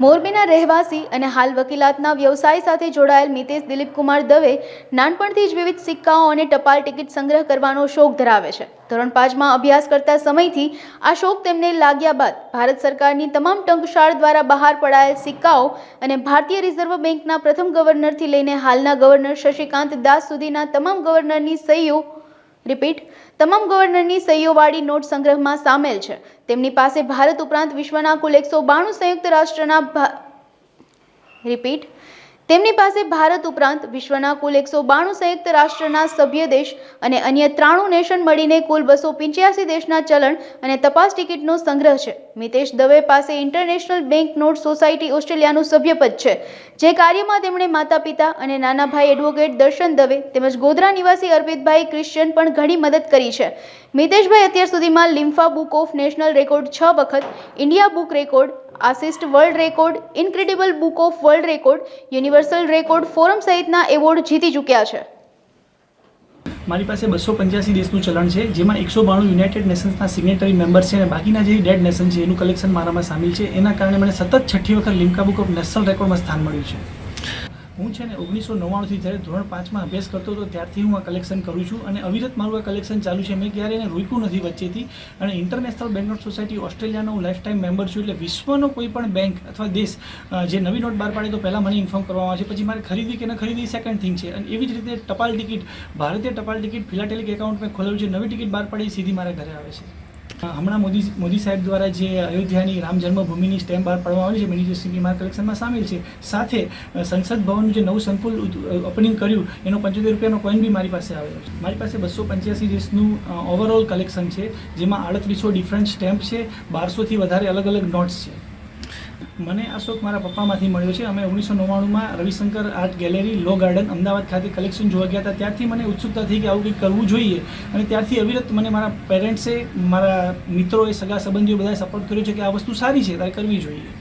મોરબીના રહેવાસી અને હાલ વકીલાતના વ્યવસાય સાથે જોડાયેલ મિતેશ દિલીપકુમાર દવે નાનપણથી જ વિવિધ સિક્કાઓ અને ટપાલ ટિકિટ સંગ્રહ કરવાનો શોખ ધરાવે છે. ધોરણ 5માં અભ્યાસ કરતા સમયથી આ શોખ તેમને લાગ્યા બાદ ભારત સરકારની તમામ ટંકશાળ દ્વારા બહાર પડાયેલ સિક્કાઓ અને ભારતીય રિઝર્વ બેંકના પ્રથમ ગવર્નરથી લઈને હાલના ગવર્નર શશિકાંત દાસ સુધીના તમામ ગવર્નરની સહીઓવાળી નોટ સંગ્રહમાં સામેલ છે. તેમની પાસે ભારત ઉપરાંત વિશ્વના કુલ 192 સંયુક્ત રાષ્ટ્રના સંયુક્ત રાષ્ટ્રના સભ્ય દેશ અને અન્ય 93 નેશન મળીને કુલ 285 દેશના ચલણ અને તપાસ ટિકિટનો સંગ્રહ છે. મિતેશ દવે પાસે ઇન્ટરનેશનલ બેંક નોટ સોસાયટી ઓસ્ટ્રેલિયાનું સભ્યપદ છે, જે કાર્યમાં તેમણે માતા પિતા અને નાના ભાઈ એડવોકેટ દર્શન દવે તેમજ ગોધરા નિવાસી અર્પિતભાઈ ક્રિશ્ચિયન પણ ઘણી મદદ કરી છે. મિતેશભાઈ અત્યાર સુધીમાં લિમ્ફા બુક ઓફ નેશનલ રેકોર્ડ 6 વખત, India book record, assist world record, incredible book of world record, universal record forum સહિતના એવોર્ડ જીતી ચૂક્યા છે. મારી પાસે 285 દેશનું ચલણ છે, જેમાં 192 યુનાઇટેડ નેશન્સના સિગ્નેટરી મેમ્બર છે અને બાકીના જે ડેડ નેશન છે એનું કલેક્શન મારામાં સામેલ છે. એના કારણે મને સતત 6ઠ્ઠી વખત લિમ્કા બુક ઓફ નેશનલ રેકોર્ડમાં સ્થાન મળ્યું છે. હું છે ને 1999થી જ્યારે ધોરણ 5માં અભ્યાસ કરતો હતો ત્યારથી હું આ કલેક્શન કરું છું અને અવિરત મારું આ કલેક્શન ચાલુ છે. મેં ક્યારે એને રોક્યું નથી વચ્ચેથી. અને ઇન્ટરનેશનલ બેંક નોટ સોસાયટી ઓસ્ટ્રેલિયાનો હું લાઈફ ટાઈમ મેમ્બર છું. એટલે વિશ્વનો કોઈ પણ બેંક અથવા દેશ જે નવી નોટ બહાર પાડે તો પહેલાં મને ઇન્ફોર્મ કરવામાં આવે છે, પછી મારે ખરીદવી કે ન ખરીદવી સેકન્ડ થિંગ છે. અને એવી જ રીતે ટપાલ ટિકિટ, ભારતીય ટપાલ ટિકિટ ફિલાટેલિક એકાઉન્ટ મેં ખોલેલું છે. નવી ટિકિટ બહાર પાડી સીધી મારા ઘરે આવે છે. હમણાં મોદી સાહેબ દ્વારા જે અયોધ્યાની રામ જન્મભૂમિની સ્ટેમ્પ બહાર પાડવામાં આવી છે, મિનિસ્ટ્રી મારા કલેક્શનમાં સામેલ છે. સાથે સંસદ ભવનનું જે નવું સંકુલ ઓપનિંગ કર્યું એનો 75 રૂપિયાનો કોઈન બી મારી પાસે આવેલો છે. મારી પાસે 285 દેશનું ઓવરઓલ કલેક્શન છે, જેમાં 3800 ડિફરન્ટ સ્ટેમ્પ છે, 1200થી વધારે અલગ અલગ નોટ્સ છે. મને આ શોખ મારા પપ્પામાંથી મળ્યો છે. અમે 1999માં રવિશંકર આર્ટ ગેલેરી, લો ગાર્ડન, અમદાવાદ ખાતે કલેક્શન જોવા ગયા હતા. ત્યારથી મને ઉત્સુકતા થઈ કે આવું કંઈક કરવું જોઈએ અને ત્યારથી અવિરત મને મારા પેરેન્ટ્સે, મારા મિત્રોએ, સગા સંબંધીઓ બધાએ સપોર્ટ કર્યો છે કે આ વસ્તુ સારી છે, તારે કરવી જોઈએ.